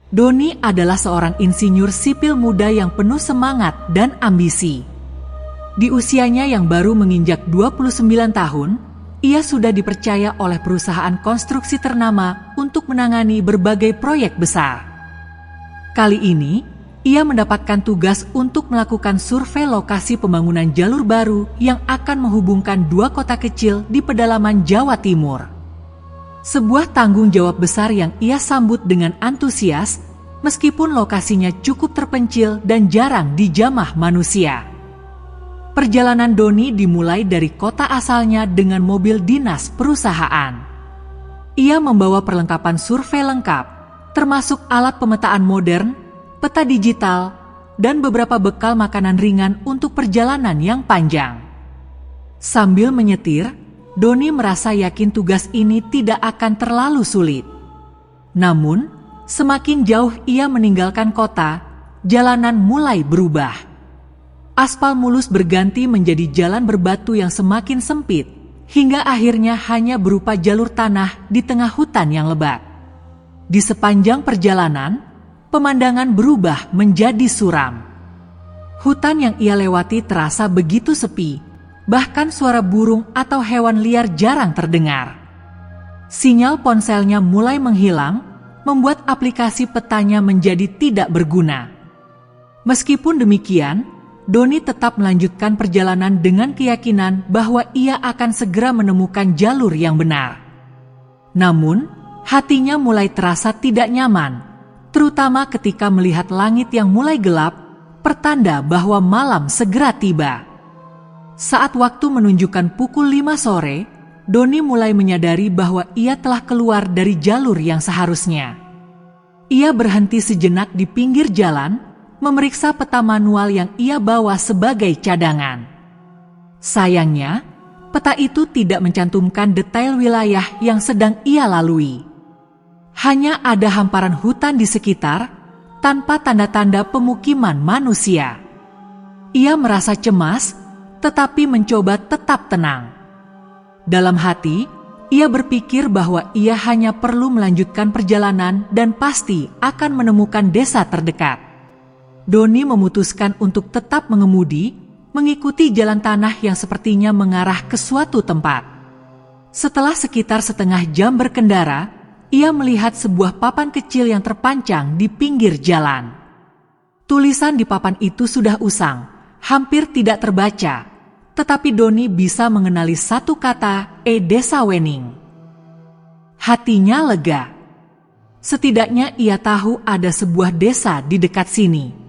Doni adalah seorang insinyur sipil muda yang penuh semangat dan ambisi. Di usianya yang baru menginjak 29 tahun, ia sudah dipercaya oleh perusahaan konstruksi ternama untuk menangani berbagai proyek besar. Kali ini, ia mendapatkan tugas untuk melakukan survei lokasi pembangunan jalur baru yang akan menghubungkan dua kota kecil di pedalaman Jawa Timur. Sebuah tanggung jawab besar yang ia sambut dengan antusias, meskipun lokasinya cukup terpencil dan jarang dijamah manusia. Perjalanan Doni dimulai dari kota asalnya dengan mobil dinas perusahaan. Ia membawa perlengkapan survei lengkap, termasuk alat pemetaan modern, peta digital, dan beberapa bekal makanan ringan untuk perjalanan yang panjang. Sambil menyetir, Doni merasa yakin tugas ini tidak akan terlalu sulit. Namun, semakin jauh ia meninggalkan kota, jalanan mulai berubah. Aspal mulus berganti menjadi jalan berbatu yang semakin sempit, hingga akhirnya hanya berupa jalur tanah di tengah hutan yang lebat. Di sepanjang perjalanan, pemandangan berubah menjadi suram. Hutan yang ia lewati terasa begitu sepi, bahkan suara burung atau hewan liar jarang terdengar. Sinyal ponselnya mulai menghilang, membuat aplikasi petanya menjadi tidak berguna. Meskipun demikian, Doni tetap melanjutkan perjalanan dengan keyakinan bahwa ia akan segera menemukan jalur yang benar. Namun, hatinya mulai terasa tidak nyaman, terutama ketika melihat langit yang mulai gelap, pertanda bahwa malam segera tiba. Saat waktu menunjukkan pukul 5 sore, Doni mulai menyadari bahwa ia telah keluar dari jalur yang seharusnya. Ia berhenti sejenak di pinggir jalan, memeriksa peta manual yang ia bawa sebagai cadangan. Sayangnya, peta itu tidak mencantumkan detail wilayah yang sedang ia lalui. Hanya ada hamparan hutan di sekitar, tanpa tanda-tanda pemukiman manusia. Ia merasa cemas, tetapi mencoba tetap tenang. Dalam hati, ia berpikir bahwa ia hanya perlu melanjutkan perjalanan dan pasti akan menemukan desa terdekat. Doni memutuskan untuk tetap mengemudi, mengikuti jalan tanah yang sepertinya mengarah ke suatu tempat. Setelah sekitar setengah jam berkendara, ia melihat sebuah papan kecil yang terpancang di pinggir jalan. Tulisan di papan itu sudah usang, hampir tidak terbaca, tetapi Doni bisa mengenali satu kata, Desa Wening. Hatinya lega. Setidaknya ia tahu ada sebuah desa di dekat sini.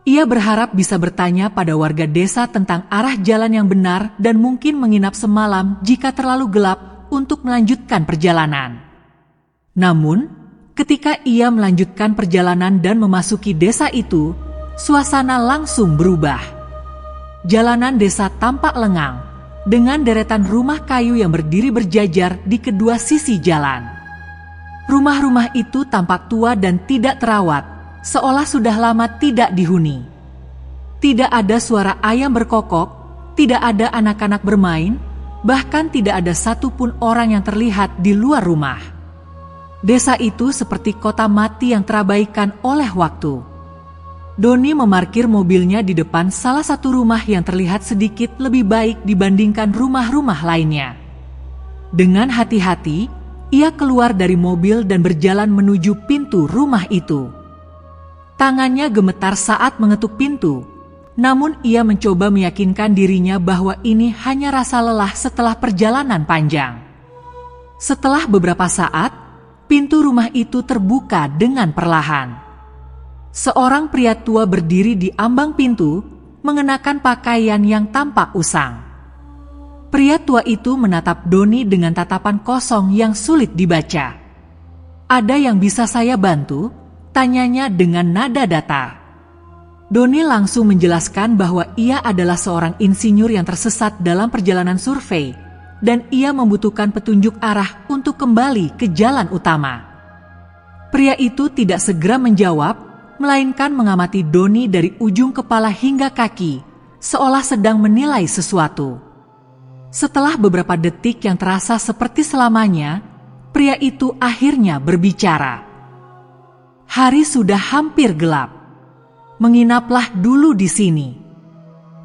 Ia berharap bisa bertanya pada warga desa tentang arah jalan yang benar dan mungkin menginap semalam jika terlalu gelap untuk melanjutkan perjalanan. Namun, ketika ia melanjutkan perjalanan dan memasuki desa itu, suasana langsung berubah. Jalanan desa tampak lengang, dengan deretan rumah kayu yang berdiri berjajar di kedua sisi jalan. Rumah-rumah itu tampak tua dan tidak terawat, seolah sudah lama tidak dihuni. Tidak ada suara ayam berkokok, tidak ada anak-anak bermain, bahkan tidak ada satupun orang yang terlihat di luar rumah. Desa itu seperti kota mati yang terabaikan oleh waktu. Doni memarkir mobilnya di depan salah satu rumah yang terlihat sedikit lebih baik dibandingkan rumah-rumah lainnya. Dengan hati-hati, ia keluar dari mobil dan berjalan menuju pintu rumah itu. Tangannya gemetar saat mengetuk pintu, namun ia mencoba meyakinkan dirinya bahwa ini hanya rasa lelah setelah perjalanan panjang. Setelah beberapa saat, pintu rumah itu terbuka dengan perlahan. Seorang pria tua berdiri di ambang pintu, mengenakan pakaian yang tampak usang. Pria tua itu menatap Doni dengan tatapan kosong yang sulit dibaca. "Ada yang bisa saya bantu?" tanyanya dengan nada datar. Doni langsung menjelaskan bahwa ia adalah seorang insinyur yang tersesat dalam perjalanan survei, dan ia membutuhkan petunjuk arah untuk kembali ke jalan utama. Pria itu tidak segera menjawab, melainkan mengamati Doni dari ujung kepala hingga kaki, seolah sedang menilai sesuatu. Setelah beberapa detik yang terasa seperti selamanya, pria itu akhirnya berbicara. Hari sudah hampir gelap. Menginaplah dulu di sini.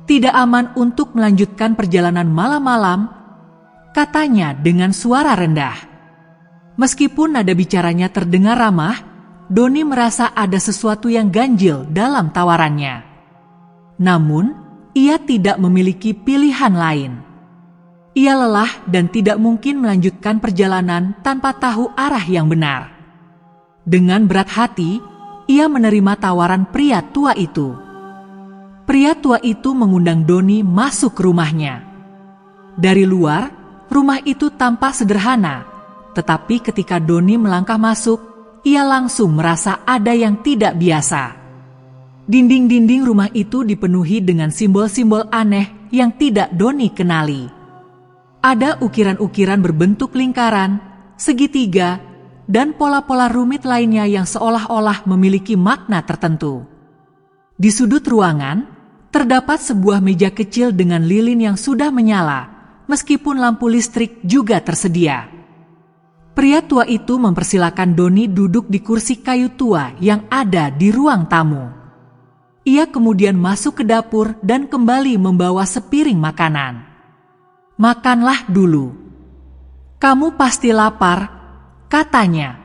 Tidak aman untuk melanjutkan perjalanan malam-malam, katanya dengan suara rendah. Meskipun nada bicaranya terdengar ramah, Doni merasa ada sesuatu yang ganjil dalam tawarannya. Namun, ia tidak memiliki pilihan lain. Ia lelah dan tidak mungkin melanjutkan perjalanan tanpa tahu arah yang benar. Dengan berat hati, ia menerima tawaran pria tua itu. Pria tua itu mengundang Doni masuk ke rumahnya. Dari luar, rumah itu tampak sederhana, tetapi ketika Doni melangkah masuk, ia langsung merasa ada yang tidak biasa. Dinding-dinding rumah itu dipenuhi dengan simbol-simbol aneh yang tidak Doni kenali. Ada ukiran-ukiran berbentuk lingkaran, segitiga, dan pola-pola rumit lainnya yang seolah-olah memiliki makna tertentu. Di sudut ruangan, terdapat sebuah meja kecil dengan lilin yang sudah menyala, meskipun lampu listrik juga tersedia. Pria tua itu mempersilakan Doni duduk di kursi kayu tua yang ada di ruang tamu. Ia kemudian masuk ke dapur dan kembali membawa sepiring makanan. "Makanlah dulu. Kamu pasti lapar," katanya.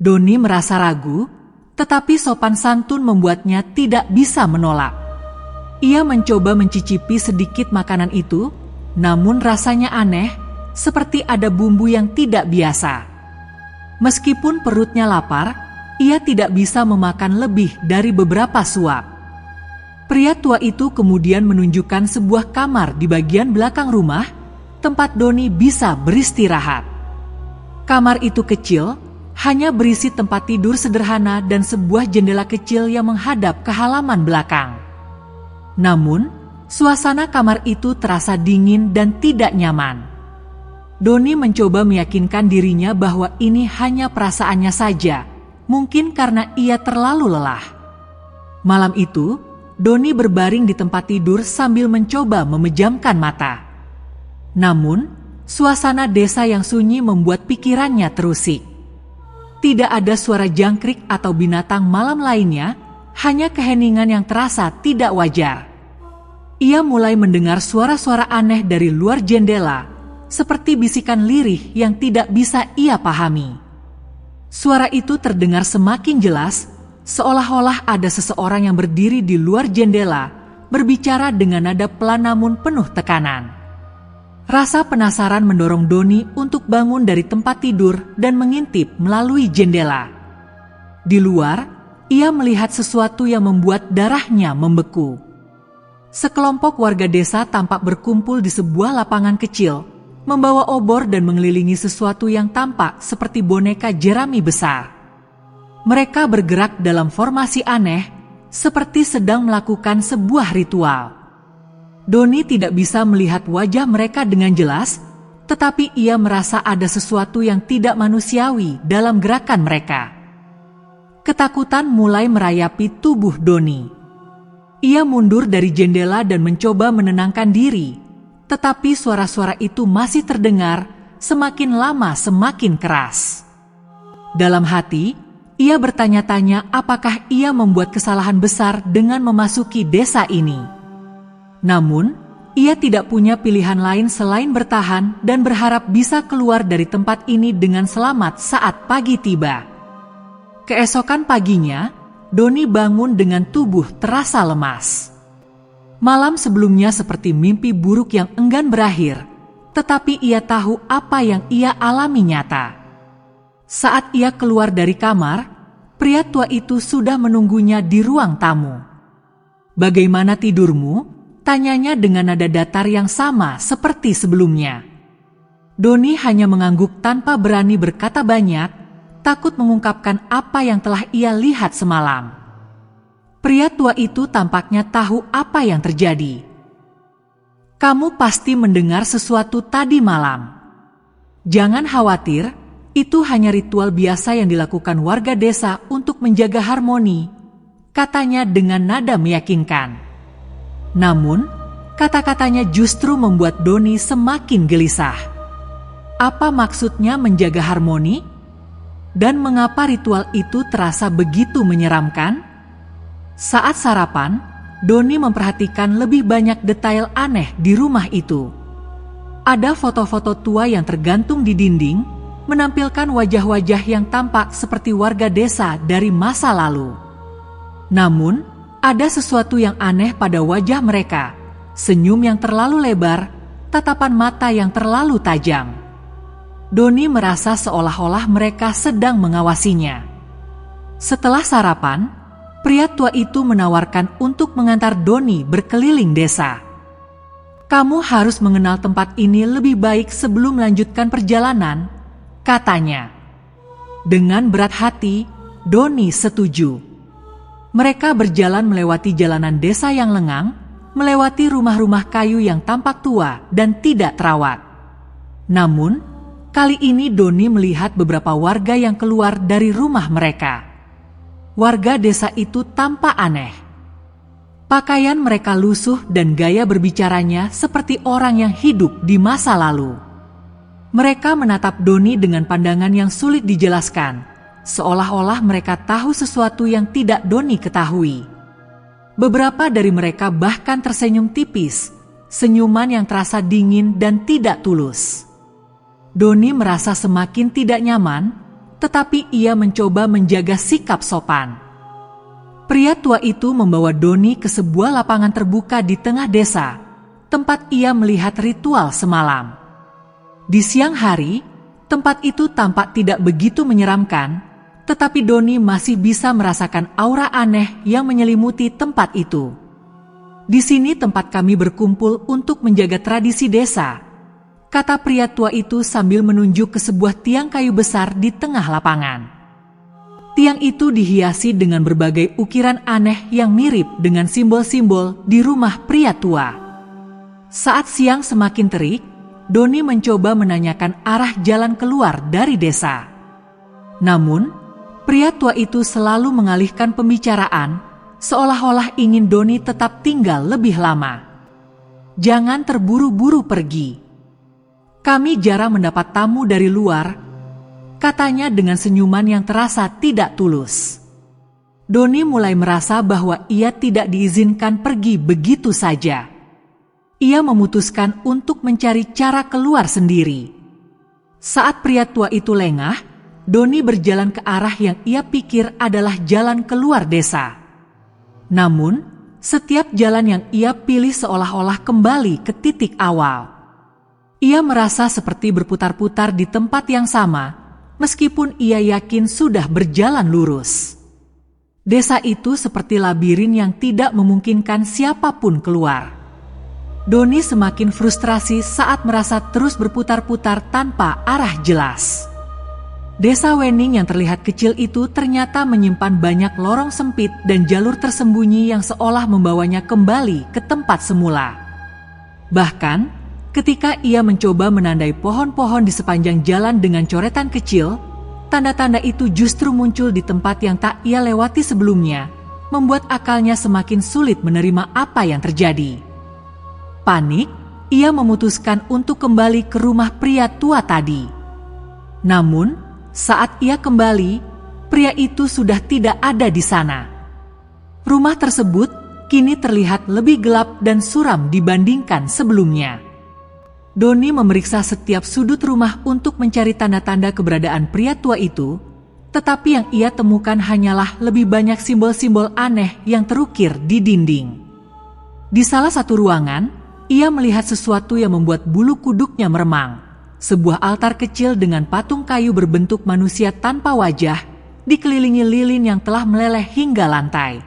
Doni merasa ragu, tetapi sopan santun membuatnya tidak bisa menolak. Ia mencoba mencicipi sedikit makanan itu, namun rasanya aneh, seperti ada bumbu yang tidak biasa. Meskipun perutnya lapar, ia tidak bisa memakan lebih dari beberapa suap. Pria tua itu kemudian menunjukkan sebuah kamar di bagian belakang rumah, tempat Doni bisa beristirahat. Kamar itu kecil, hanya berisi tempat tidur sederhana dan sebuah jendela kecil yang menghadap ke halaman belakang. Namun, suasana kamar itu terasa dingin dan tidak nyaman. Doni mencoba meyakinkan dirinya bahwa ini hanya perasaannya saja, mungkin karena ia terlalu lelah. Malam itu, Doni berbaring di tempat tidur sambil mencoba memejamkan mata. Namun, suasana desa yang sunyi membuat pikirannya terusik. Tidak ada suara jangkrik atau binatang malam lainnya, hanya keheningan yang terasa tidak wajar. Ia mulai mendengar suara-suara aneh dari luar jendela, seperti bisikan lirih yang tidak bisa ia pahami. Suara itu terdengar semakin jelas, seolah-olah ada seseorang yang berdiri di luar jendela, berbicara dengan nada pelan namun penuh tekanan. Rasa penasaran mendorong Doni untuk bangun dari tempat tidur dan mengintip melalui jendela. Di luar, ia melihat sesuatu yang membuat darahnya membeku. Sekelompok warga desa tampak berkumpul di sebuah lapangan kecil, membawa obor dan mengelilingi sesuatu yang tampak seperti boneka jerami besar. Mereka bergerak dalam formasi aneh, seperti sedang melakukan sebuah ritual. Doni tidak bisa melihat wajah mereka dengan jelas, tetapi ia merasa ada sesuatu yang tidak manusiawi dalam gerakan mereka. Ketakutan mulai merayapi tubuh Doni. Ia mundur dari jendela dan mencoba menenangkan diri, tetapi suara-suara itu masih terdengar, semakin lama semakin keras. Dalam hati, ia bertanya-tanya apakah ia membuat kesalahan besar dengan memasuki desa ini. Namun, ia tidak punya pilihan lain selain bertahan dan berharap bisa keluar dari tempat ini dengan selamat saat pagi tiba. Keesokan paginya, Doni bangun dengan tubuh terasa lemas. Malam sebelumnya seperti mimpi buruk yang enggan berakhir, tetapi ia tahu apa yang ia alami nyata. Saat ia keluar dari kamar, pria tua itu sudah menunggunya di ruang tamu. "Bagaimana tidurmu?" tanyanya dengan nada datar yang sama seperti sebelumnya. Doni hanya mengangguk tanpa berani berkata banyak, takut mengungkapkan apa yang telah ia lihat semalam. Pria tua itu tampaknya tahu apa yang terjadi. "Kamu pasti mendengar sesuatu tadi malam. Jangan khawatir, itu hanya ritual biasa yang dilakukan warga desa untuk menjaga harmoni," katanya dengan nada meyakinkan. Namun, kata-katanya justru membuat Doni semakin gelisah. Apa maksudnya menjaga harmoni? Dan mengapa ritual itu terasa begitu menyeramkan? Saat sarapan, Doni memperhatikan lebih banyak detail aneh di rumah itu. Ada foto-foto tua yang tergantung di dinding, menampilkan wajah-wajah yang tampak seperti warga desa dari masa lalu. Namun, ada sesuatu yang aneh pada wajah mereka, senyum yang terlalu lebar, tatapan mata yang terlalu tajam. Doni merasa seolah-olah mereka sedang mengawasinya. Setelah sarapan, pria tua itu menawarkan untuk mengantar Doni berkeliling desa. "Kamu harus mengenal tempat ini lebih baik sebelum melanjutkan perjalanan," katanya. Dengan berat hati, Doni setuju. Mereka berjalan melewati jalanan desa yang lengang, melewati rumah-rumah kayu yang tampak tua dan tidak terawat. Namun, kali ini Doni melihat beberapa warga yang keluar dari rumah mereka. Warga desa itu tampak aneh. Pakaian mereka lusuh dan gaya berbicaranya seperti orang yang hidup di masa lalu. Mereka menatap Doni dengan pandangan yang sulit dijelaskan, seolah-olah mereka tahu sesuatu yang tidak Doni ketahui. Beberapa dari mereka bahkan tersenyum tipis, senyuman yang terasa dingin dan tidak tulus. Doni merasa semakin tidak nyaman, tetapi ia mencoba menjaga sikap sopan. Pria tua itu membawa Doni ke sebuah lapangan terbuka di tengah desa, tempat ia melihat ritual semalam. Di siang hari, tempat itu tampak tidak begitu menyeramkan, tetapi Doni masih bisa merasakan aura aneh yang menyelimuti tempat itu. "Di sini tempat kami berkumpul untuk menjaga tradisi desa," kata pria tua itu sambil menunjuk ke sebuah tiang kayu besar di tengah lapangan. Tiang itu dihiasi dengan berbagai ukiran aneh yang mirip dengan simbol-simbol di rumah pria tua. Saat siang semakin terik, Doni mencoba menanyakan arah jalan keluar dari desa. Namun, pria tua itu selalu mengalihkan pembicaraan, seolah-olah ingin Doni tetap tinggal lebih lama. "Jangan terburu-buru pergi. Kami jarang mendapat tamu dari luar," katanya dengan senyuman yang terasa tidak tulus. Doni mulai merasa bahwa ia tidak diizinkan pergi begitu saja. Ia memutuskan untuk mencari cara keluar sendiri. Saat pria tua itu lengah, Doni berjalan ke arah yang ia pikir adalah jalan keluar desa. Namun, setiap jalan yang ia pilih seolah-olah kembali ke titik awal. Ia merasa seperti berputar-putar di tempat yang sama, meskipun ia yakin sudah berjalan lurus. Desa itu seperti labirin yang tidak memungkinkan siapapun keluar. Doni semakin frustrasi saat merasa terus berputar-putar tanpa arah jelas. Desa Wening yang terlihat kecil itu ternyata menyimpan banyak lorong sempit dan jalur tersembunyi yang seolah membawanya kembali ke tempat semula. Bahkan, ketika ia mencoba menandai pohon-pohon di sepanjang jalan dengan coretan kecil, tanda-tanda itu justru muncul di tempat yang tak ia lewati sebelumnya, membuat akalnya semakin sulit menerima apa yang terjadi. Panik, ia memutuskan untuk kembali ke rumah pria tua tadi. Namun, saat ia kembali, pria itu sudah tidak ada di sana. Rumah tersebut kini terlihat lebih gelap dan suram dibandingkan sebelumnya. Doni memeriksa setiap sudut rumah untuk mencari tanda-tanda keberadaan pria tua itu, tetapi yang ia temukan hanyalah lebih banyak simbol-simbol aneh yang terukir di dinding. Di salah satu ruangan, ia melihat sesuatu yang membuat bulu kuduknya meremang. Sebuah altar kecil dengan patung kayu berbentuk manusia tanpa wajah, dikelilingi lilin yang telah meleleh hingga lantai.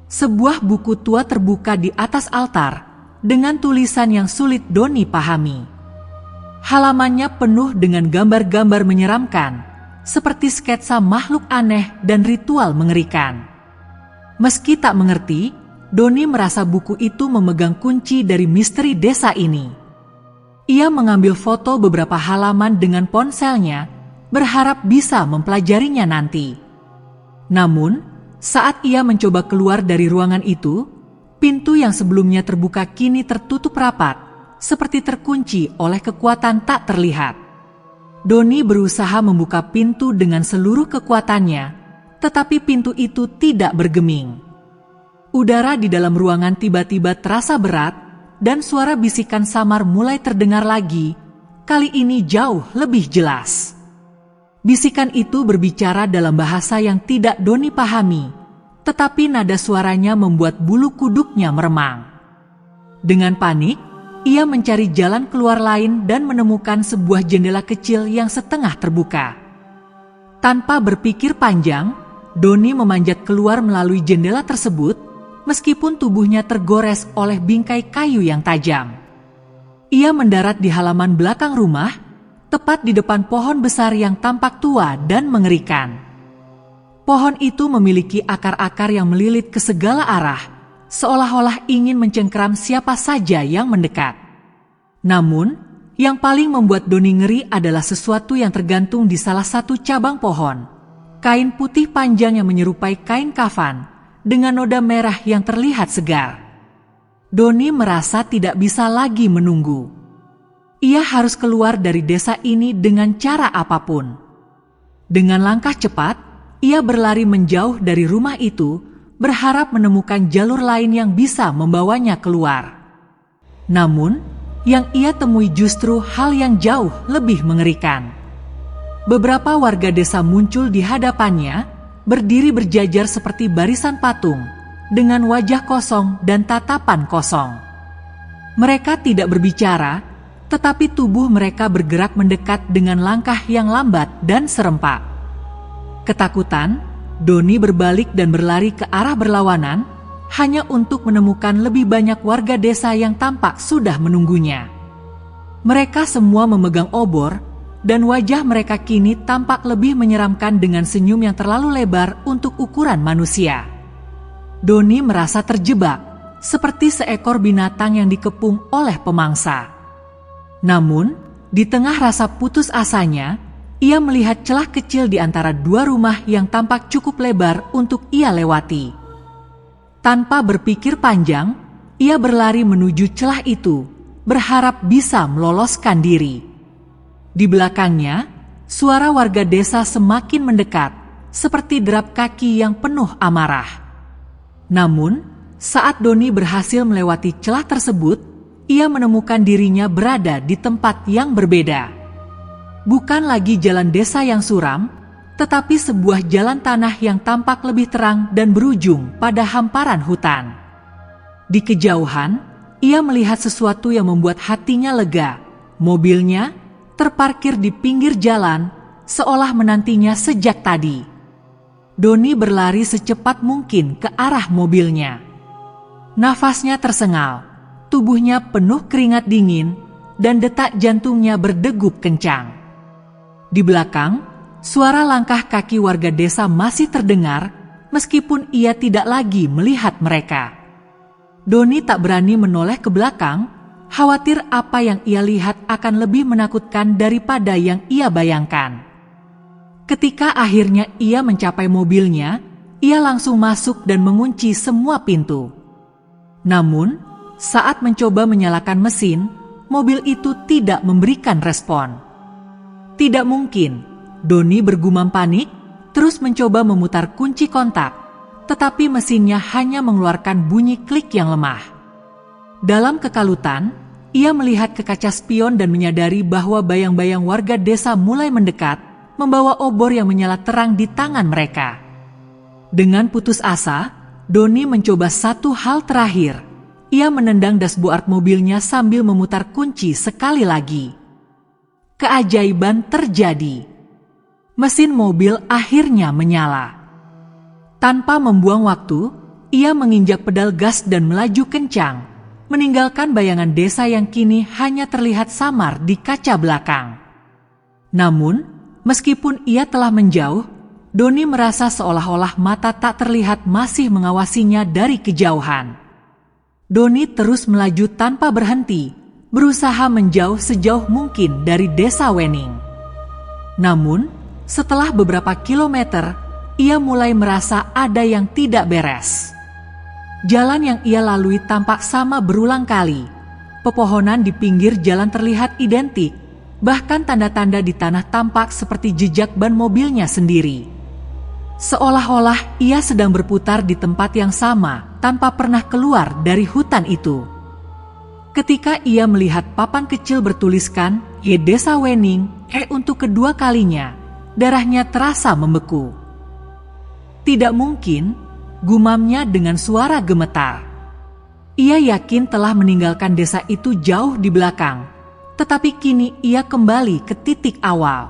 Sebuah buku tua terbuka di atas altar, dengan tulisan yang sulit Doni pahami. Halamannya penuh dengan gambar-gambar menyeramkan, seperti sketsa makhluk aneh dan ritual mengerikan. Meski tak mengerti, Doni merasa buku itu memegang kunci dari misteri desa ini. Ia mengambil foto beberapa halaman dengan ponselnya, berharap bisa mempelajarinya nanti. Namun, saat ia mencoba keluar dari ruangan itu, pintu yang sebelumnya terbuka kini tertutup rapat, seperti terkunci oleh kekuatan tak terlihat. Doni berusaha membuka pintu dengan seluruh kekuatannya, tetapi pintu itu tidak bergeming. Udara di dalam ruangan tiba-tiba terasa berat, dan suara bisikan samar mulai terdengar lagi, kali ini jauh lebih jelas. Bisikan itu berbicara dalam bahasa yang tidak Doni pahami, tetapi nada suaranya membuat bulu kuduknya meremang. Dengan panik, ia mencari jalan keluar lain dan menemukan sebuah jendela kecil yang setengah terbuka. Tanpa berpikir panjang, Doni memanjat keluar melalui jendela tersebut, meskipun tubuhnya tergores oleh bingkai kayu yang tajam. Ia mendarat di halaman belakang rumah, tepat di depan pohon besar yang tampak tua dan mengerikan. Pohon itu memiliki akar-akar yang melilit ke segala arah, seolah-olah ingin mencengkeram siapa saja yang mendekat. Namun, yang paling membuat Doni ngeri adalah sesuatu yang tergantung di salah satu cabang pohon. Kain putih panjang yang menyerupai kain kafan, dengan noda merah yang terlihat segar. Doni merasa tidak bisa lagi menunggu. Ia harus keluar dari desa ini dengan cara apapun. Dengan langkah cepat, ia berlari menjauh dari rumah itu, berharap menemukan jalur lain yang bisa membawanya keluar. Namun, yang ia temui justru hal yang jauh lebih mengerikan. Beberapa warga desa muncul di hadapannya, berdiri berjajar seperti barisan patung, dengan wajah kosong dan tatapan kosong. Mereka tidak berbicara, tetapi tubuh mereka bergerak mendekat dengan langkah yang lambat dan serempak. Ketakutan, Doni berbalik dan berlari ke arah berlawanan, hanya untuk menemukan lebih banyak warga desa yang tampak sudah menunggunya. Mereka semua memegang obor, dan wajah mereka kini tampak lebih menyeramkan dengan senyum yang terlalu lebar untuk ukuran manusia. Doni merasa terjebak, seperti seekor binatang yang dikepung oleh pemangsa. Namun, di tengah rasa putus asanya, ia melihat celah kecil di antara dua rumah yang tampak cukup lebar untuk ia lewati. Tanpa berpikir panjang, ia berlari menuju celah itu, berharap bisa meloloskan diri. Di belakangnya, suara warga desa semakin mendekat, seperti derap kaki yang penuh amarah. Namun, saat Doni berhasil melewati celah tersebut, ia menemukan dirinya berada di tempat yang berbeda. Bukan lagi jalan desa yang suram, tetapi sebuah jalan tanah yang tampak lebih terang dan berujung pada hamparan hutan. Di kejauhan, ia melihat sesuatu yang membuat hatinya lega. Mobilnya terparkir di pinggir jalan, seolah menantinya sejak tadi. Doni berlari secepat mungkin ke arah mobilnya. Nafasnya tersengal, tubuhnya penuh keringat dingin, dan detak jantungnya berdegup kencang. Di belakang, suara langkah kaki warga desa masih terdengar, meskipun ia tidak lagi melihat mereka. Doni tak berani menoleh ke belakang, khawatir apa yang ia lihat akan lebih menakutkan daripada yang ia bayangkan. Ketika akhirnya ia mencapai mobilnya, ia langsung masuk dan mengunci semua pintu. Namun, saat mencoba menyalakan mesin, mobil itu tidak memberikan respon. Tidak mungkin, Doni bergumam panik, terus mencoba memutar kunci kontak, tetapi mesinnya hanya mengeluarkan bunyi klik yang lemah. Dalam kekalutan, ia melihat ke kaca spion dan menyadari bahwa bayang-bayang warga desa mulai mendekat, membawa obor yang menyala terang di tangan mereka. Dengan putus asa, Doni mencoba satu hal terakhir. Ia menendang dashboard mobilnya sambil memutar kunci sekali lagi. Keajaiban terjadi. Mesin mobil akhirnya menyala. Tanpa membuang waktu, ia menginjak pedal gas dan melaju kencang, meninggalkan bayangan desa yang kini hanya terlihat samar di kaca belakang. Namun, meskipun ia telah menjauh, Doni merasa seolah-olah mata tak terlihat masih mengawasinya dari kejauhan. Doni terus melaju tanpa berhenti, berusaha menjauh sejauh mungkin dari desa Wening. Namun, setelah beberapa kilometer, ia mulai merasa ada yang tidak beres. Jalan yang ia lalui tampak sama berulang kali. Pepohonan di pinggir jalan terlihat identik, Bahkan tanda-tanda di tanah tampak seperti jejak ban mobilnya sendiri. Seolah-olah ia sedang berputar di tempat yang sama tanpa pernah keluar dari hutan itu. Ketika ia melihat papan kecil bertuliskan "Ye Desa Wening" untuk kedua kalinya, darahnya terasa membeku. Tidak mungkin, gumamnya dengan suara gemetar. Ia yakin telah meninggalkan desa itu jauh di belakang. Tetapi kini ia kembali ke titik awal.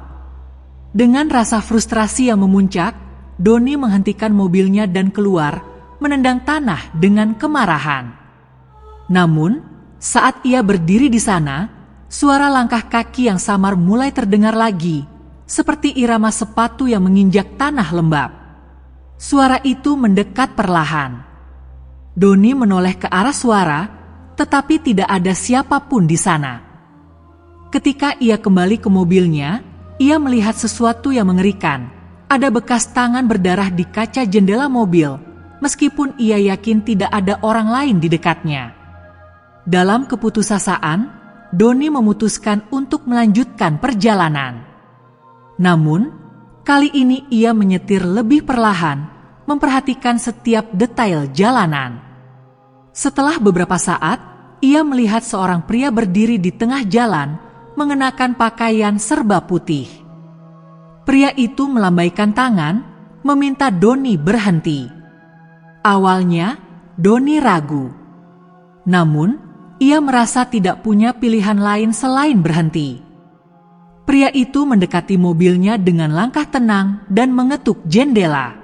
Dengan rasa frustrasi yang memuncak, Doni menghentikan mobilnya dan keluar, menendang tanah dengan kemarahan. Namun, saat ia berdiri di sana, suara langkah kaki yang samar mulai terdengar lagi, seperti irama sepatu yang menginjak tanah lembab. Suara itu mendekat perlahan. Doni menoleh ke arah suara, tetapi tidak ada siapapun di sana. Ketika ia kembali ke mobilnya, ia melihat sesuatu yang mengerikan. Ada bekas tangan berdarah di kaca jendela mobil, meskipun ia yakin tidak ada orang lain di dekatnya. Dalam keputusasaan, Doni memutuskan untuk melanjutkan perjalanan. Namun, kali ini ia menyetir lebih perlahan, memperhatikan setiap detail jalanan. Setelah beberapa saat, ia melihat seorang pria berdiri di tengah jalan, mengenakan pakaian serba putih. Pria itu melambaikan tangan, meminta Doni berhenti. Awalnya, Doni ragu. Namun, ia merasa tidak punya pilihan lain selain berhenti. Pria itu mendekati mobilnya dengan langkah tenang dan mengetuk jendela.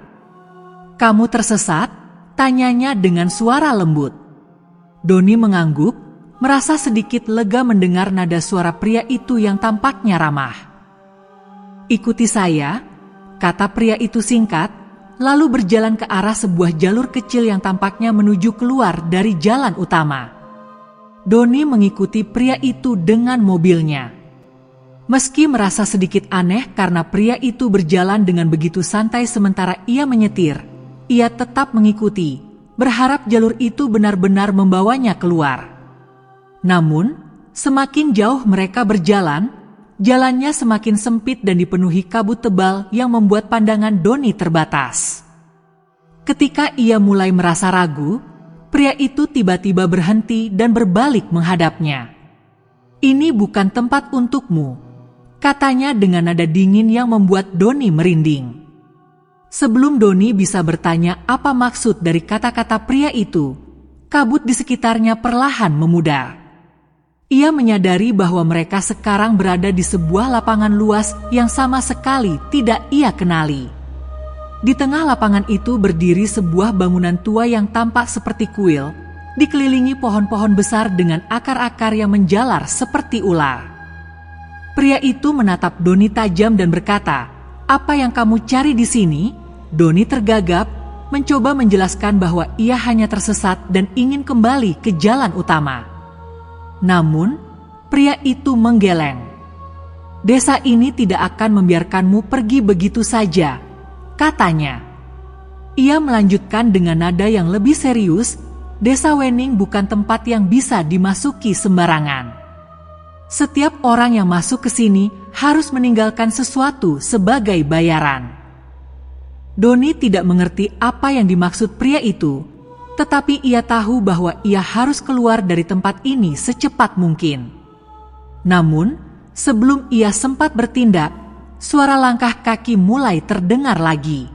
"Kamu tersesat?" tanyanya dengan suara lembut. Doni mengangguk, merasa sedikit lega mendengar nada suara pria itu yang tampaknya ramah. "Ikuti saya," kata pria itu singkat, lalu berjalan ke arah sebuah jalur kecil yang tampaknya menuju keluar dari jalan utama. Doni mengikuti pria itu dengan mobilnya. Meski merasa sedikit aneh karena pria itu berjalan dengan begitu santai sementara ia menyetir, ia tetap mengikuti, berharap jalur itu benar-benar membawanya keluar. Namun, semakin jauh mereka berjalan, jalannya semakin sempit dan dipenuhi kabut tebal yang membuat pandangan Doni terbatas. Ketika ia mulai merasa ragu, pria itu tiba-tiba berhenti dan berbalik menghadapnya. "Ini bukan tempat untukmu," katanya dengan nada dingin yang membuat Doni merinding. Sebelum Doni bisa bertanya apa maksud dari kata-kata pria itu, kabut di sekitarnya perlahan memudar. Ia menyadari bahwa mereka sekarang berada di sebuah lapangan luas yang sama sekali tidak ia kenali. Di tengah lapangan itu berdiri sebuah bangunan tua yang tampak seperti kuil, dikelilingi pohon-pohon besar dengan akar-akar yang menjalar seperti ular. Pria itu menatap Doni tajam dan berkata, "Apa yang kamu cari di sini?" Doni tergagap, mencoba menjelaskan bahwa ia hanya tersesat dan ingin kembali ke jalan utama. Namun, pria itu menggeleng. "Desa ini tidak akan membiarkanmu pergi begitu saja," katanya. Ia melanjutkan dengan nada yang lebih serius, "Desa Wening bukan tempat yang bisa dimasuki sembarangan. Setiap orang yang masuk ke sini harus meninggalkan sesuatu sebagai bayaran." Doni tidak mengerti apa yang dimaksud pria itu, tetapi ia tahu bahwa ia harus keluar dari tempat ini secepat mungkin. Namun, sebelum ia sempat bertindak, suara langkah kaki mulai terdengar lagi.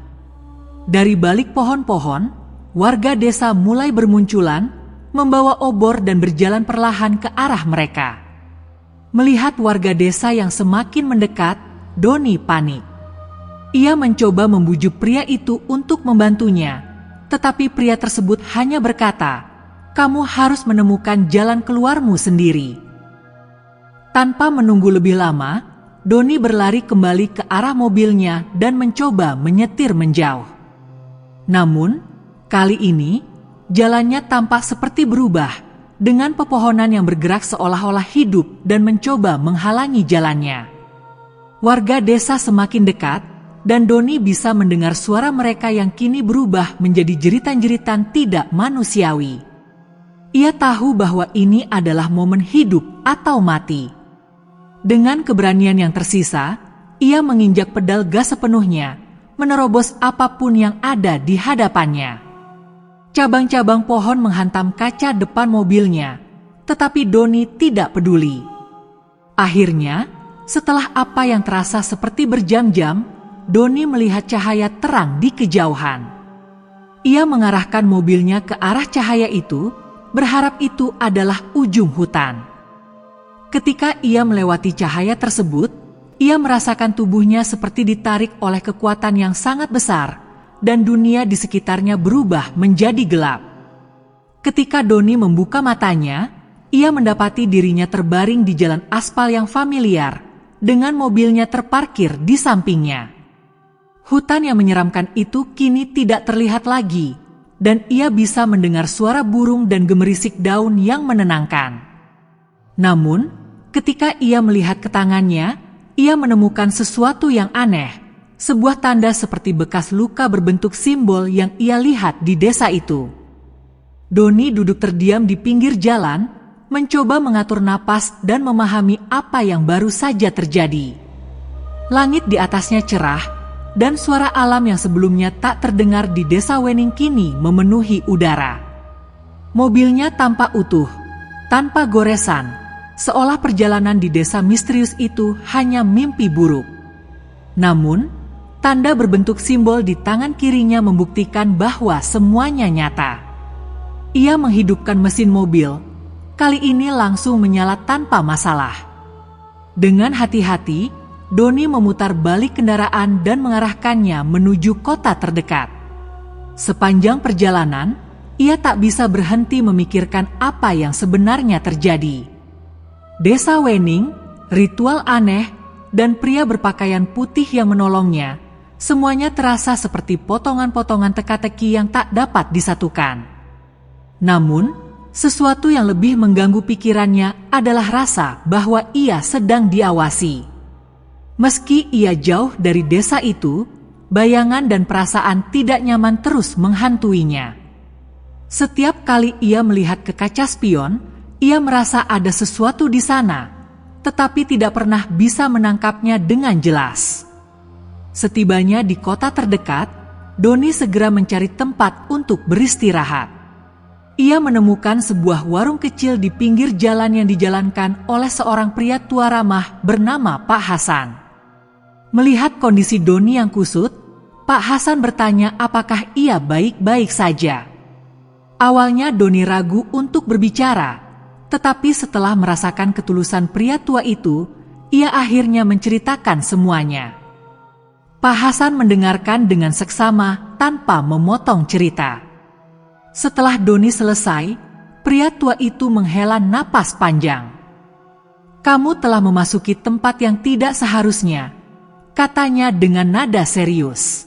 Dari balik pohon-pohon, warga desa mulai bermunculan, membawa obor dan berjalan perlahan ke arah mereka. Melihat warga desa yang semakin mendekat, Doni panik. Ia mencoba membujuk pria itu untuk membantunya, tetapi pria tersebut hanya berkata, "Kamu harus menemukan jalan keluarmu sendiri." Tanpa menunggu lebih lama, Doni berlari kembali ke arah mobilnya dan mencoba menyetir menjauh. Namun, kali ini, jalannya tampak seperti berubah, dengan pepohonan yang bergerak seolah-olah hidup dan mencoba menghalangi jalannya. Warga desa semakin dekat, dan Doni bisa mendengar suara mereka yang kini berubah menjadi jeritan-jeritan tidak manusiawi. Ia tahu bahwa ini adalah momen hidup atau mati. Dengan keberanian yang tersisa, ia menginjak pedal gas sepenuhnya, menerobos apapun yang ada di hadapannya. Cabang-cabang pohon menghantam kaca depan mobilnya, tetapi Doni tidak peduli. Akhirnya, setelah apa yang terasa seperti berjam-jam, Doni melihat cahaya terang di kejauhan. Ia mengarahkan mobilnya ke arah cahaya itu, berharap itu adalah ujung hutan. Ketika ia melewati cahaya tersebut, ia merasakan tubuhnya seperti ditarik oleh kekuatan yang sangat besar, dan dunia di sekitarnya berubah menjadi gelap. Ketika Doni membuka matanya, ia mendapati dirinya terbaring di jalan aspal yang familiar, dengan mobilnya terparkir di sampingnya. Hutan yang menyeramkan itu kini tidak terlihat lagi, dan ia bisa mendengar suara burung dan gemerisik daun yang menenangkan. Namun, ketika ia melihat ke tangannya, ia menemukan sesuatu yang aneh, sebuah tanda seperti bekas luka berbentuk simbol yang ia lihat di desa itu. Doni duduk terdiam di pinggir jalan, mencoba mengatur napas dan memahami apa yang baru saja terjadi. Langit di atasnya cerah, dan suara alam yang sebelumnya tak terdengar di desa Wening kini memenuhi udara. Mobilnya tampak utuh, tanpa goresan, seolah perjalanan di desa misterius itu hanya mimpi buruk. Namun, tanda berbentuk simbol di tangan kirinya membuktikan bahwa semuanya nyata. Ia menghidupkan mesin mobil, kali ini langsung menyala tanpa masalah. Dengan hati-hati, Doni memutar balik kendaraan dan mengarahkannya menuju kota terdekat. Sepanjang perjalanan, ia tak bisa berhenti memikirkan apa yang sebenarnya terjadi. Desa Wening, ritual aneh, dan pria berpakaian putih yang menolongnya, semuanya terasa seperti potongan-potongan teka-teki yang tak dapat disatukan. Namun, sesuatu yang lebih mengganggu pikirannya adalah rasa bahwa ia sedang diawasi. Meski ia jauh dari desa itu, bayangan dan perasaan tidak nyaman terus menghantuinya. Setiap kali ia melihat ke kaca spion, ia merasa ada sesuatu di sana, tetapi tidak pernah bisa menangkapnya dengan jelas. Setibanya di kota terdekat, Doni segera mencari tempat untuk beristirahat. Ia menemukan sebuah warung kecil di pinggir jalan yang dijalankan oleh seorang pria tua ramah bernama Pak Hasan. Melihat kondisi Doni yang kusut, Pak Hasan bertanya apakah ia baik-baik saja. Awalnya Doni ragu untuk berbicara, tetapi setelah merasakan ketulusan pria tua itu, ia akhirnya menceritakan semuanya. Pak Hasan mendengarkan dengan seksama tanpa memotong cerita. Setelah Doni selesai, pria tua itu menghela napas panjang. "Kamu telah memasuki tempat yang tidak seharusnya," katanya dengan nada serius.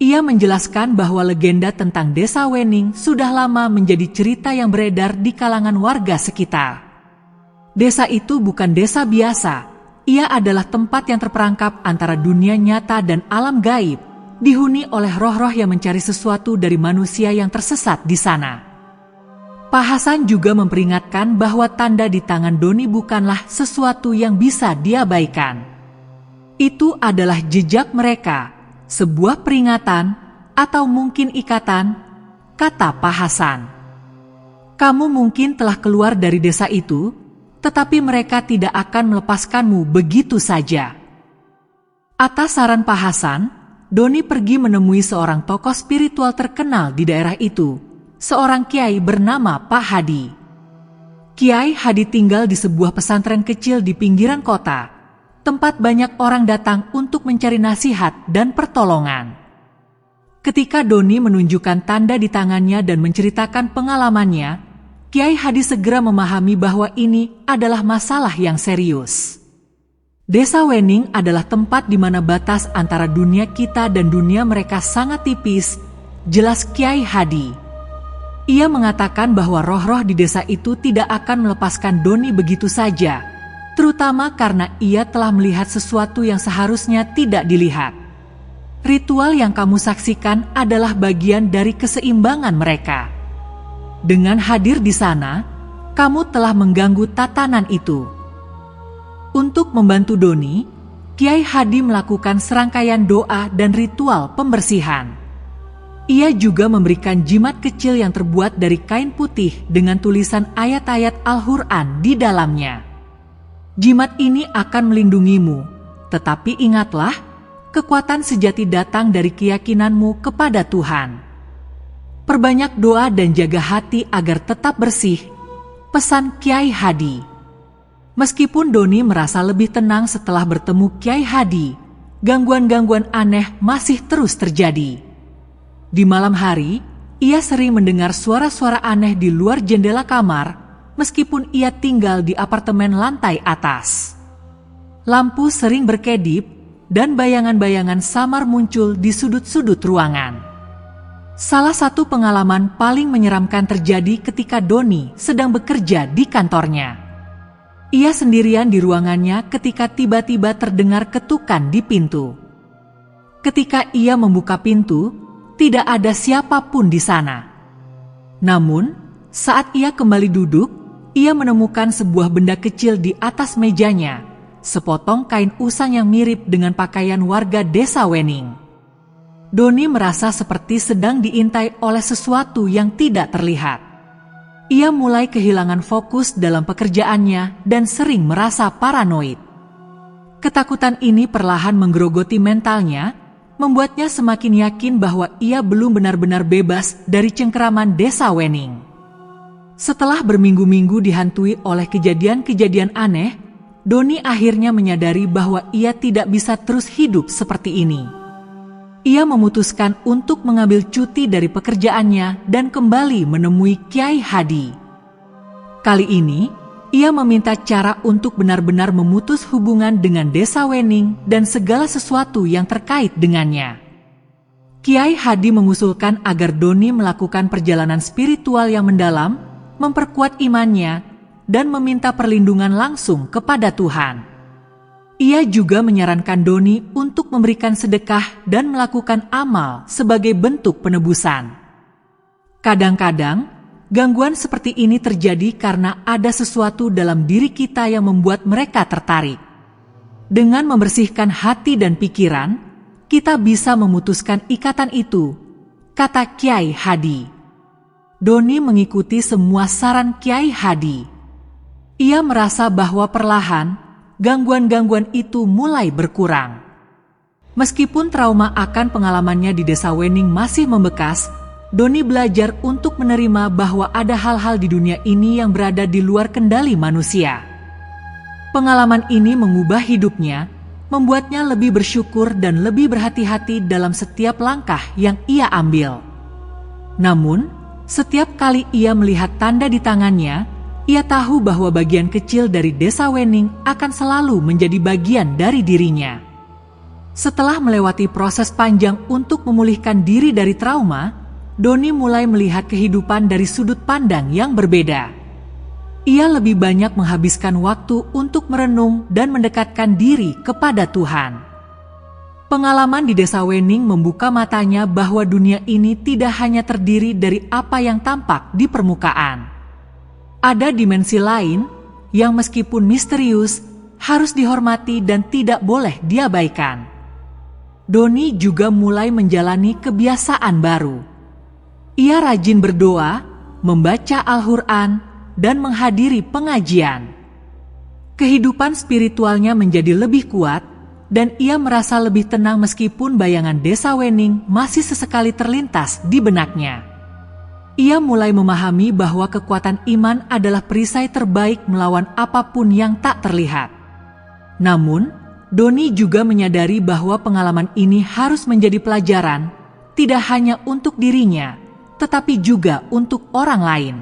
Ia menjelaskan bahwa legenda tentang desa Wening sudah lama menjadi cerita yang beredar di kalangan warga sekitar. Desa itu bukan desa biasa, ia adalah tempat yang terperangkap antara dunia nyata dan alam gaib, dihuni oleh roh-roh yang mencari sesuatu dari manusia yang tersesat di sana. Pak Hasan juga memperingatkan bahwa tanda di tangan Doni bukanlah sesuatu yang bisa diabaikan. Itu adalah jejak mereka, sebuah peringatan, atau mungkin ikatan, kata Pak Hasan. Kamu mungkin telah keluar dari desa itu, tetapi mereka tidak akan melepaskanmu begitu saja. Atas saran Pak Hasan, Doni pergi menemui seorang tokoh spiritual terkenal di daerah itu, seorang kiai bernama Pak Hadi. Kiai Hadi tinggal di sebuah pesantren kecil di pinggiran kota, tempat banyak orang datang untuk mencari nasihat dan pertolongan. Ketika Doni menunjukkan tanda di tangannya dan menceritakan pengalamannya, Kiai Hadi segera memahami bahwa ini adalah masalah yang serius. Desa Wening adalah tempat di mana batas antara dunia kita dan dunia mereka sangat tipis, jelas Kiai Hadi. Ia mengatakan bahwa roh-roh di desa itu tidak akan melepaskan Doni begitu saja, terutama karena ia telah melihat sesuatu yang seharusnya tidak dilihat. Ritual yang kamu saksikan adalah bagian dari keseimbangan mereka. Dengan hadir di sana, kamu telah mengganggu tatanan itu. Untuk membantu Doni, Kiai Hadi melakukan serangkaian doa dan ritual pembersihan. Ia juga memberikan jimat kecil yang terbuat dari kain putih dengan tulisan ayat-ayat Al-Quran di dalamnya. Jimat ini akan melindungimu, tetapi ingatlah, kekuatan sejati datang dari keyakinanmu kepada Tuhan. Perbanyak doa dan jaga hati agar tetap bersih, pesan Kiai Hadi. Meskipun Doni merasa lebih tenang setelah bertemu Kiai Hadi, gangguan-gangguan aneh masih terus terjadi. Di malam hari, ia sering mendengar suara-suara aneh di luar jendela kamar, meskipun ia tinggal di apartemen lantai atas. Lampu sering berkedip, dan bayangan-bayangan samar muncul di sudut-sudut ruangan. Salah satu pengalaman paling menyeramkan terjadi ketika Doni sedang bekerja di kantornya. Ia sendirian di ruangannya ketika tiba-tiba terdengar ketukan di pintu. Ketika ia membuka pintu, tidak ada siapapun di sana. Namun, saat ia kembali duduk, ia menemukan sebuah benda kecil di atas mejanya, sepotong kain usang yang mirip dengan pakaian warga desa Wening. Doni merasa seperti sedang diintai oleh sesuatu yang tidak terlihat. Ia mulai kehilangan fokus dalam pekerjaannya dan sering merasa paranoid. Ketakutan ini perlahan menggerogoti mentalnya, membuatnya semakin yakin bahwa ia belum benar-benar bebas dari cengkeraman desa Wening. Setelah berminggu-minggu dihantui oleh kejadian-kejadian aneh, Doni akhirnya menyadari bahwa ia tidak bisa terus hidup seperti ini. Ia memutuskan untuk mengambil cuti dari pekerjaannya dan kembali menemui Kiai Hadi. Kali ini, ia meminta cara untuk benar-benar memutus hubungan dengan desa Wening dan segala sesuatu yang terkait dengannya. Kiai Hadi mengusulkan agar Doni melakukan perjalanan spiritual yang mendalam, memperkuat imannya, dan meminta perlindungan langsung kepada Tuhan. Ia juga menyarankan Doni untuk memberikan sedekah dan melakukan amal sebagai bentuk penebusan. Kadang-kadang, gangguan seperti ini terjadi karena ada sesuatu dalam diri kita yang membuat mereka tertarik. Dengan membersihkan hati dan pikiran, kita bisa memutuskan ikatan itu, kata Kiai Hadi. Doni mengikuti semua saran Kiai Hadi. Ia merasa bahwa perlahan, gangguan-gangguan itu mulai berkurang. Meskipun trauma akan pengalamannya di desa Wening masih membekas, Doni belajar untuk menerima bahwa ada hal-hal di dunia ini yang berada di luar kendali manusia. Pengalaman ini mengubah hidupnya, membuatnya lebih bersyukur dan lebih berhati-hati dalam setiap langkah yang ia ambil. Namun, setiap kali ia melihat tanda di tangannya, ia tahu bahwa bagian kecil dari desa Wening akan selalu menjadi bagian dari dirinya. Setelah melewati proses panjang untuk memulihkan diri dari trauma, Doni mulai melihat kehidupan dari sudut pandang yang berbeda. Ia lebih banyak menghabiskan waktu untuk merenung dan mendekatkan diri kepada Tuhan. Pengalaman di desa Wening membuka matanya bahwa dunia ini tidak hanya terdiri dari apa yang tampak di permukaan. Ada dimensi lain yang meskipun misterius harus dihormati dan tidak boleh diabaikan. Doni juga mulai menjalani kebiasaan baru. Ia rajin berdoa, membaca Al-Quran, dan menghadiri pengajian. Kehidupan spiritualnya menjadi lebih kuat, dan ia merasa lebih tenang meskipun bayangan desa Wening masih sesekali terlintas di benaknya. Ia mulai memahami bahwa kekuatan iman adalah perisai terbaik melawan apapun yang tak terlihat. Namun, Doni juga menyadari bahwa pengalaman ini harus menjadi pelajaran, tidak hanya untuk dirinya, tetapi juga untuk orang lain.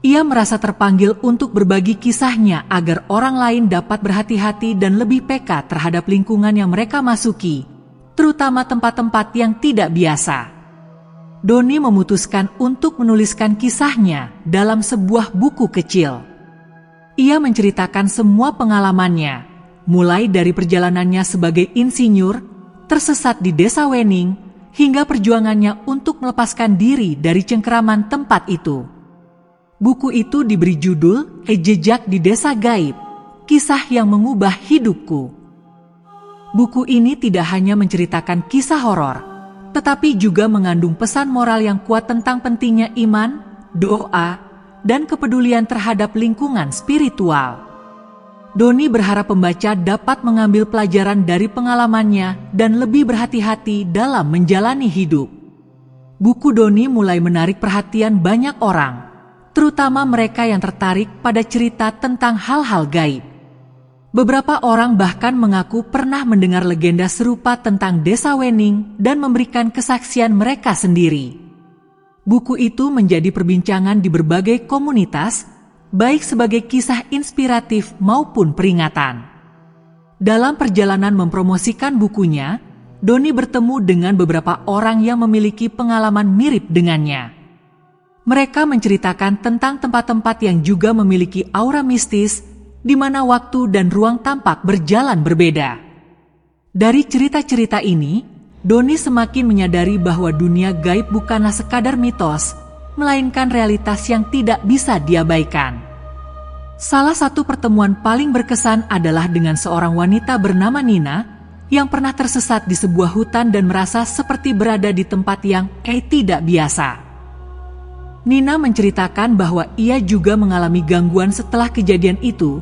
Ia merasa terpanggil untuk berbagi kisahnya agar orang lain dapat berhati-hati dan lebih peka terhadap lingkungan yang mereka masuki, terutama tempat-tempat yang tidak biasa. Doni memutuskan untuk menuliskan kisahnya dalam sebuah buku kecil. Ia menceritakan semua pengalamannya, mulai dari perjalanannya sebagai insinyur, tersesat di desa Wening, hingga perjuangannya untuk melepaskan diri dari cengkeraman tempat itu. Buku itu diberi judul Jejak di Desa Gaib, Kisah yang Mengubah Hidupku. Buku ini tidak hanya menceritakan kisah horor, tetapi juga mengandung pesan moral yang kuat tentang pentingnya iman, doa, dan kepedulian terhadap lingkungan spiritual. Doni berharap pembaca dapat mengambil pelajaran dari pengalamannya dan lebih berhati-hati dalam menjalani hidup. Buku Doni mulai menarik perhatian banyak orang, terutama mereka yang tertarik pada cerita tentang hal-hal gaib. Beberapa orang bahkan mengaku pernah mendengar legenda serupa tentang Desa Wening dan memberikan kesaksian mereka sendiri. Buku itu menjadi perbincangan di berbagai komunitas, baik sebagai kisah inspiratif maupun peringatan. Dalam perjalanan mempromosikan bukunya, Doni bertemu dengan beberapa orang yang memiliki pengalaman mirip dengannya. Mereka menceritakan tentang tempat-tempat yang juga memiliki aura mistis, di mana waktu dan ruang tampak berjalan berbeda. Dari cerita-cerita ini, Doni semakin menyadari bahwa dunia gaib bukanlah sekadar mitos, melainkan realitas yang tidak bisa diabaikan. Salah satu pertemuan paling berkesan adalah dengan seorang wanita bernama Nina yang pernah tersesat di sebuah hutan dan merasa seperti berada di tempat yang tidak biasa. Nina menceritakan bahwa ia juga mengalami gangguan setelah kejadian itu,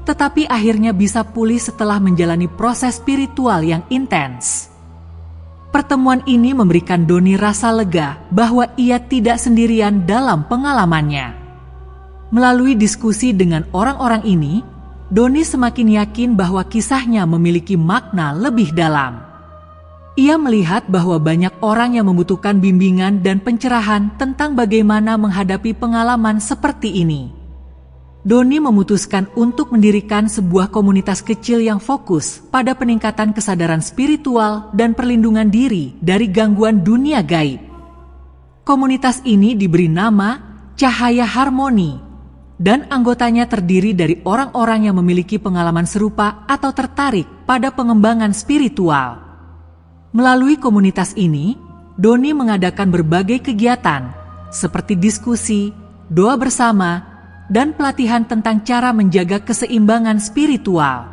tetapi akhirnya bisa pulih setelah menjalani proses spiritual yang intens. Pertemuan ini memberikan Doni rasa lega bahwa ia tidak sendirian dalam pengalamannya. Melalui diskusi dengan orang-orang ini, Doni semakin yakin bahwa kisahnya memiliki makna lebih dalam. Ia melihat bahwa banyak orang yang membutuhkan bimbingan dan pencerahan tentang bagaimana menghadapi pengalaman seperti ini. Doni memutuskan untuk mendirikan sebuah komunitas kecil yang fokus pada peningkatan kesadaran spiritual dan perlindungan diri dari gangguan dunia gaib. Komunitas ini diberi nama Cahaya Harmoni, dan anggotanya terdiri dari orang-orang yang memiliki pengalaman serupa atau tertarik pada pengembangan spiritual. Melalui komunitas ini, Doni mengadakan berbagai kegiatan seperti diskusi, doa bersama, dan pelatihan tentang cara menjaga keseimbangan spiritual.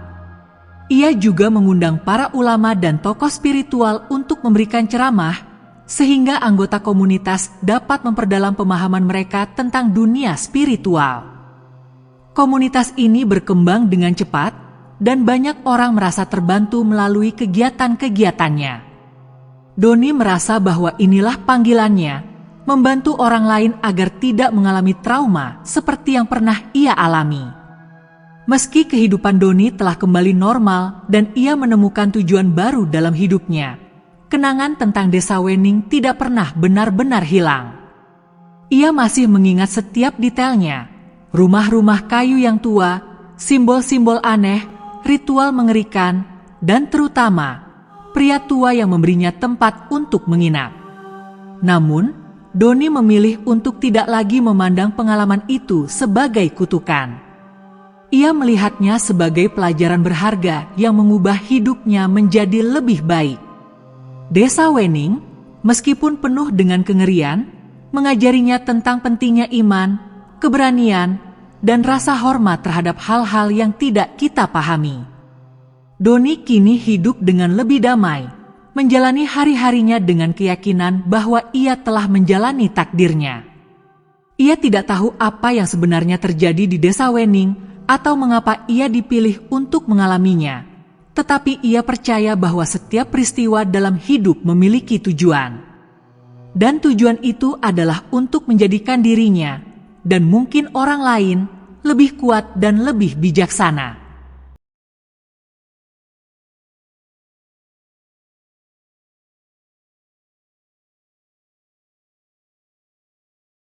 Ia juga mengundang para ulama dan tokoh spiritual untuk memberikan ceramah, sehingga anggota komunitas dapat memperdalam pemahaman mereka tentang dunia spiritual. Komunitas ini berkembang dengan cepat, dan banyak orang merasa terbantu melalui kegiatan-kegiatannya. Doni merasa bahwa inilah panggilannya, membantu orang lain agar tidak mengalami trauma seperti yang pernah ia alami. Meski kehidupan Doni telah kembali normal dan ia menemukan tujuan baru dalam hidupnya, kenangan tentang Desa Wening tidak pernah benar-benar hilang. Ia masih mengingat setiap detailnya, rumah-rumah kayu yang tua, simbol-simbol aneh, ritual mengerikan, dan terutama pria tua yang memberinya tempat untuk menginap. Namun, Doni memilih untuk tidak lagi memandang pengalaman itu sebagai kutukan. Ia melihatnya sebagai pelajaran berharga yang mengubah hidupnya menjadi lebih baik. Desa Wening, meskipun penuh dengan kengerian, mengajarinya tentang pentingnya iman, keberanian, dan rasa hormat terhadap hal-hal yang tidak kita pahami. Doni kini hidup dengan lebih damai, menjalani hari-harinya dengan keyakinan bahwa ia telah menjalani takdirnya. Ia tidak tahu apa yang sebenarnya terjadi di Desa Wening atau mengapa ia dipilih untuk mengalaminya, tetapi ia percaya bahwa setiap peristiwa dalam hidup memiliki tujuan. Dan tujuan itu adalah untuk menjadikan dirinya, dan mungkin orang lain, lebih kuat dan lebih bijaksana.